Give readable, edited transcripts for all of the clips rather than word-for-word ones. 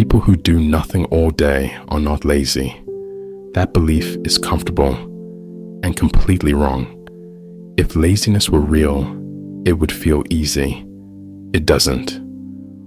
People who do nothing all day are not lazy. That belief is comfortable and completely wrong. If laziness were real, it would feel easy. It doesn't.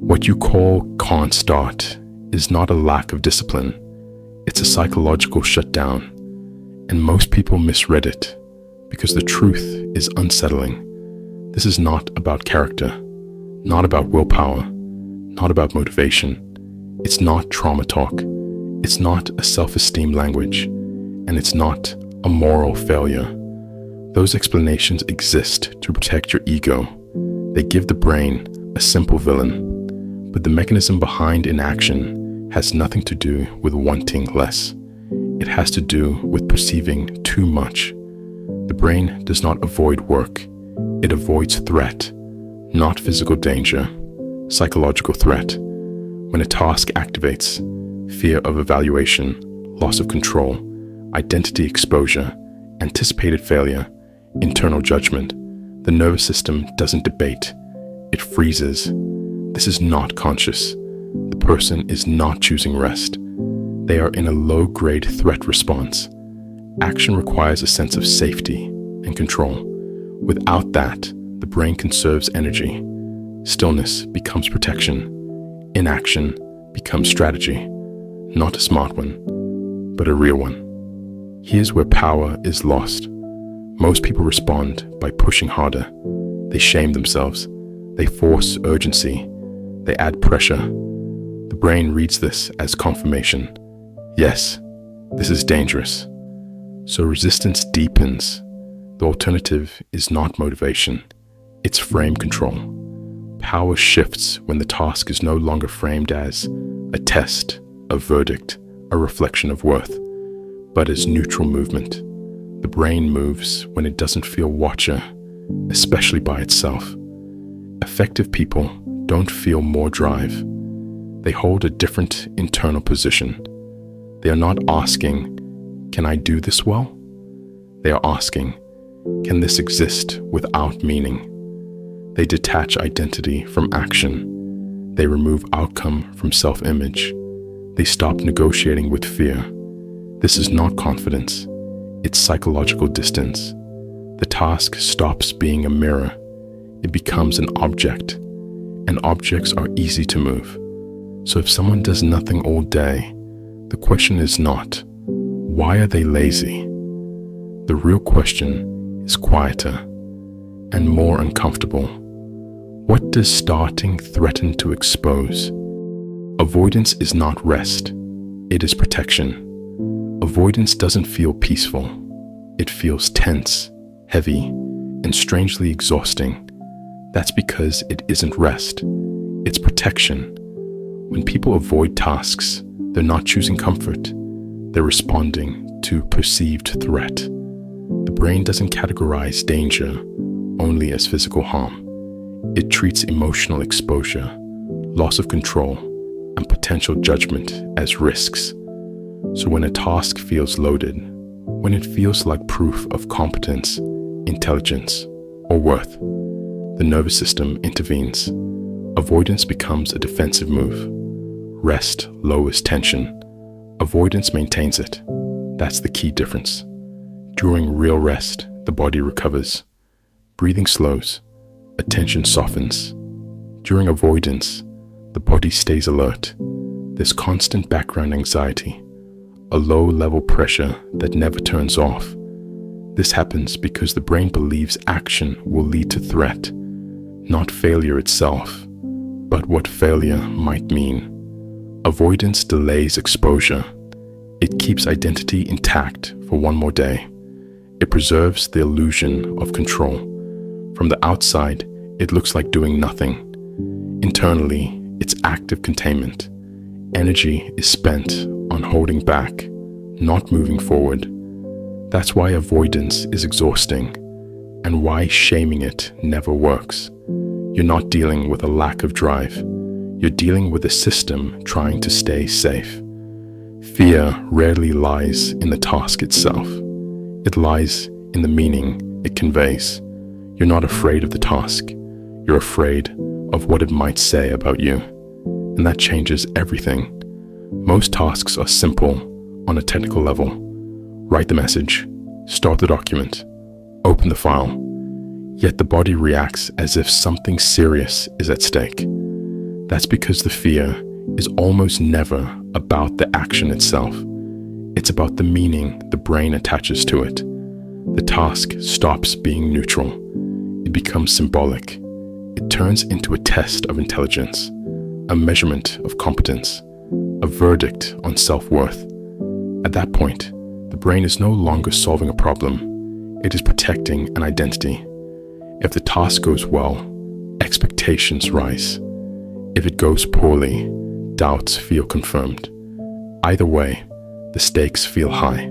What you call can't start is not a lack of discipline. It's a psychological shutdown, and most people misread it because the truth is unsettling. This is not about character, not about willpower, not about motivation. It's not trauma talk. It's not a self-esteem language, and it's not a moral failure. Those explanations exist to protect your ego. They give the brain a simple villain, but the mechanism behind inaction has nothing to do with wanting less. It has to do with perceiving too much. The brain does not avoid work. It avoids threat, not physical danger, psychological threat. When a task activates, fear of evaluation, loss of control, identity exposure, anticipated failure, internal judgment, the nervous system doesn't debate. It freezes. This is not conscious. The person is not choosing rest. They are in a low-grade threat response. Action requires a sense of safety and control. Without that, the brain conserves energy. Stillness becomes protection. Inaction becomes strategy. Not a smart one, but a real one. Here's where power is lost. Most people respond by pushing harder. They shame themselves. They force urgency. They add pressure. The brain reads this as confirmation. Yes, this is dangerous. So resistance deepens. The alternative is not motivation. It's frame control. Power shifts when the task is no longer framed as a test, a verdict, a reflection of worth, but as neutral movement. The brain moves when it doesn't feel watcher, especially by itself. Effective people don't feel more drive. They hold a different internal position. They are not asking, can I do this well? They are asking, can this exist without meaning? They detach identity from action. They remove outcome from self-image. They stop negotiating with fear. This is not confidence. It's psychological distance. The task stops being a mirror. It becomes an object, and objects are easy to move. So if someone does nothing all day, the question is not, why are they lazy? The real question is quieter and more uncomfortable. What does starting threaten to expose? Avoidance is not rest. It is protection. Avoidance doesn't feel peaceful. It feels tense, heavy, and strangely exhausting. That's because it isn't rest. It's protection. When people avoid tasks, they're not choosing comfort. They're responding to perceived threat. The brain doesn't categorize danger only as physical harm. It treats emotional exposure, loss of control, and potential judgment as risks. So when a task feels loaded, when it feels like proof of competence, intelligence, or worth, the nervous system intervenes. Avoidance becomes a defensive move. Rest lowers tension. Avoidance maintains it. That's the key difference. During real rest, the body recovers. Breathing slows. Attention softens. During avoidance, the body stays alert. There's constant background anxiety, a low-level pressure that never turns off. This happens because the brain believes action will lead to threat, not failure itself, but what failure might mean. Avoidance delays exposure. It keeps identity intact for one more day. It preserves the illusion of control. From the outside, it looks like doing nothing. Internally, it's active containment. Energy is spent on holding back, not moving forward. That's why avoidance is exhausting, and why shaming it never works. You're not dealing with a lack of drive. You're dealing with a system trying to stay safe. Fear rarely lies in the task itself. It lies in the meaning it conveys. You're not afraid of the task. You're afraid of what it might say about you. And that changes everything. Most tasks are simple on a technical level. Write the message, start the document, open the file. Yet the body reacts as if something serious is at stake. That's because the fear is almost never about the action itself. It's about the meaning the brain attaches to it. The task stops being neutral. It becomes symbolic. It turns into a test of intelligence, a measurement of competence, a verdict on self-worth. At that point, the brain is no longer solving a problem. It is protecting an identity. If the task goes well, expectations rise. If it goes poorly, doubts feel confirmed. Either way, the stakes feel high.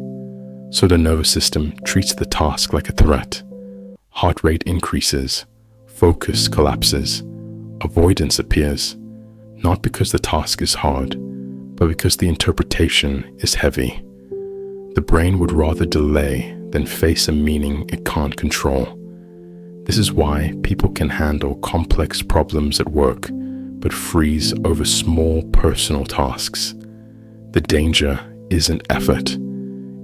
So the nervous system treats the task like a threat. Heart rate increases, focus collapses, avoidance appears, not because the task is hard, but because the interpretation is heavy. The brain would rather delay than face a meaning it can't control. This is why people can handle complex problems at work, but freeze over small personal tasks. The danger isn't effort.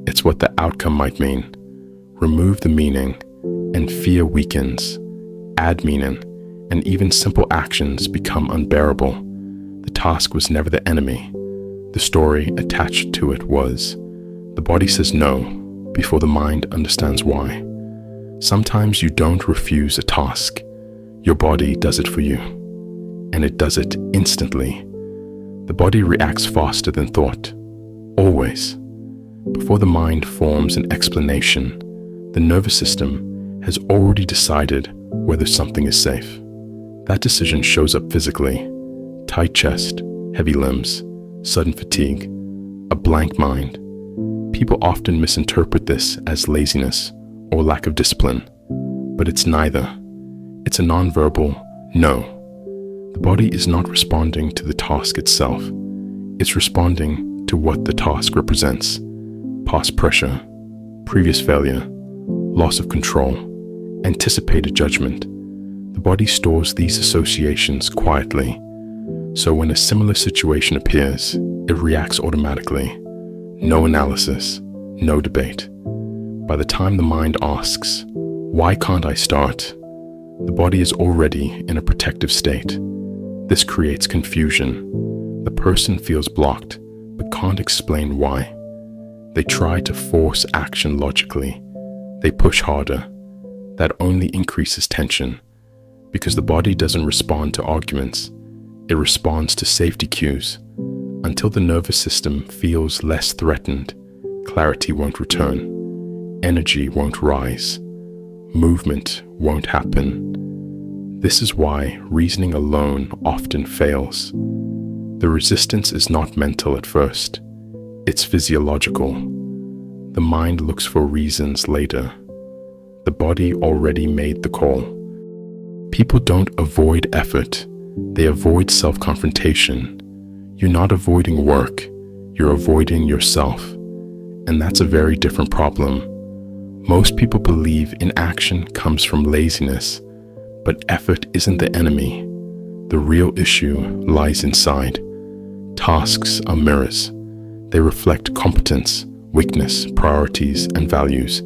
It's what the outcome might mean. Remove the meaning, and fear weakens. Add meaning, and even simple actions become unbearable. The task was never the enemy. The story attached to it was. The body says no before the mind understands why. Sometimes you don't refuse a task. Your body does it for you, and it does it instantly. The body reacts faster than thought, always. Before the mind forms an explanation, the nervous system has already decided whether something is safe. That decision shows up physically: tight chest, heavy limbs, sudden fatigue, a blank mind. People often misinterpret this as laziness or lack of discipline, but it's neither. It's a nonverbal no. The body is not responding to the task itself. It's responding to what the task represents: past pressure, previous failure, loss of control, anticipated judgment. The body stores these associations quietly, so when a similar situation appears, it reacts automatically. No analysis, no debate. By the time the mind asks, "Why can't I start?" the body is already in a protective state. This creates confusion. The person feels blocked, but can't explain why. They try to force action logically. They push harder. That only increases tension, because the body doesn't respond to arguments. It responds to safety cues. Until the nervous system feels less threatened, clarity won't return, energy won't rise, movement won't happen. This is why reasoning alone often fails. The resistance is not mental at first, it's physiological. The mind looks for reasons later. The body already made the call. People don't avoid effort, they avoid self-confrontation. You're not avoiding work, you're avoiding yourself. And that's a very different problem. Most people believe inaction comes from laziness, but effort isn't the enemy. The real issue lies inside. Tasks are mirrors. They reflect competence, weakness, priorities, and values.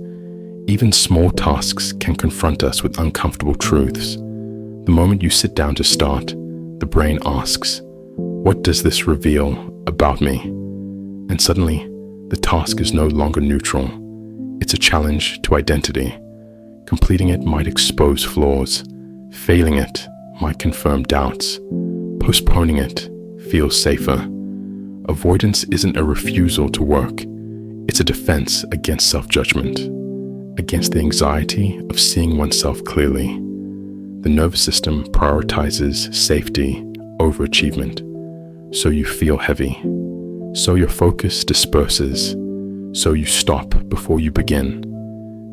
Even small tasks can confront us with uncomfortable truths. The moment you sit down to start, the brain asks, "What does this reveal about me?" And suddenly, the task is no longer neutral. It's a challenge to identity. Completing it might expose flaws. Failing it might confirm doubts. Postponing it feels safer. Avoidance isn't a refusal to work. It's a defense against self-judgment, against the anxiety of seeing oneself clearly. The nervous system prioritizes safety over achievement. So you feel heavy. So your focus disperses. So you stop before you begin.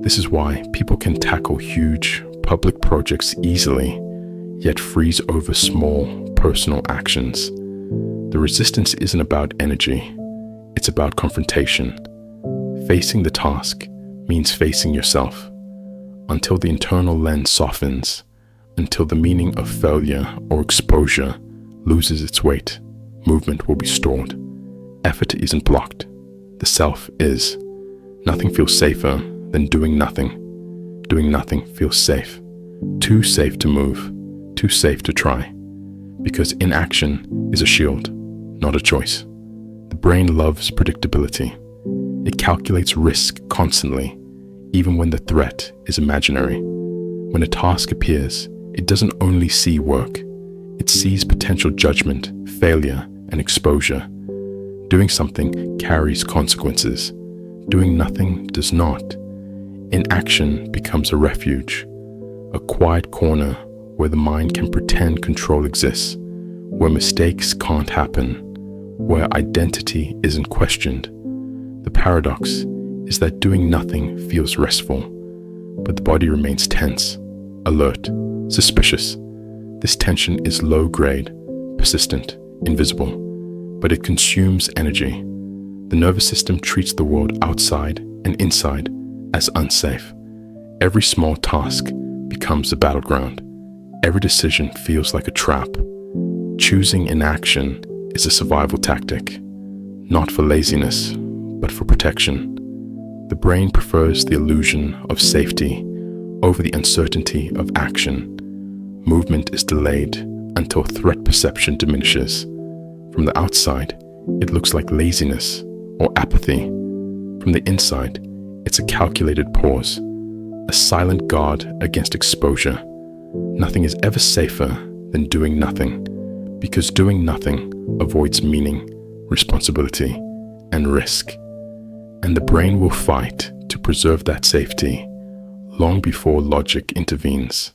This is why people can tackle huge public projects easily, yet freeze over small personal actions. The resistance isn't about energy, it's about confrontation. Facing the task means facing yourself. Until the internal lens softens, until the meaning of failure or exposure loses its weight, movement will be stored. Effort isn't blocked. The self is. Nothing feels safer than doing nothing. Doing nothing feels safe. Too safe to move, too safe to try. Because inaction is a shield, not a choice. The brain loves predictability. It calculates risk constantly, even when the threat is imaginary. When a task appears, it doesn't only see work. It sees potential judgment, failure, and exposure. Doing something carries consequences. Doing nothing does not. Inaction becomes a refuge, a quiet corner where the mind can pretend control exists, where mistakes can't happen, where identity isn't questioned. The paradox is that doing nothing feels restful, but the body remains tense, alert, suspicious. This tension is low-grade, persistent, invisible, but it consumes energy. The nervous system treats the world outside and inside as unsafe. Every small task becomes a battleground. Every decision feels like a trap. Choosing inaction is a survival tactic, not for laziness, but for protection. The brain prefers the illusion of safety over the uncertainty of action. Movement is delayed until threat perception diminishes. From the outside, it looks like laziness or apathy. From the inside, it's a calculated pause, a silent guard against exposure. Nothing is ever safer than doing nothing, because doing nothing avoids meaning, responsibility, and risk. And the brain will fight to preserve that safety long before logic intervenes.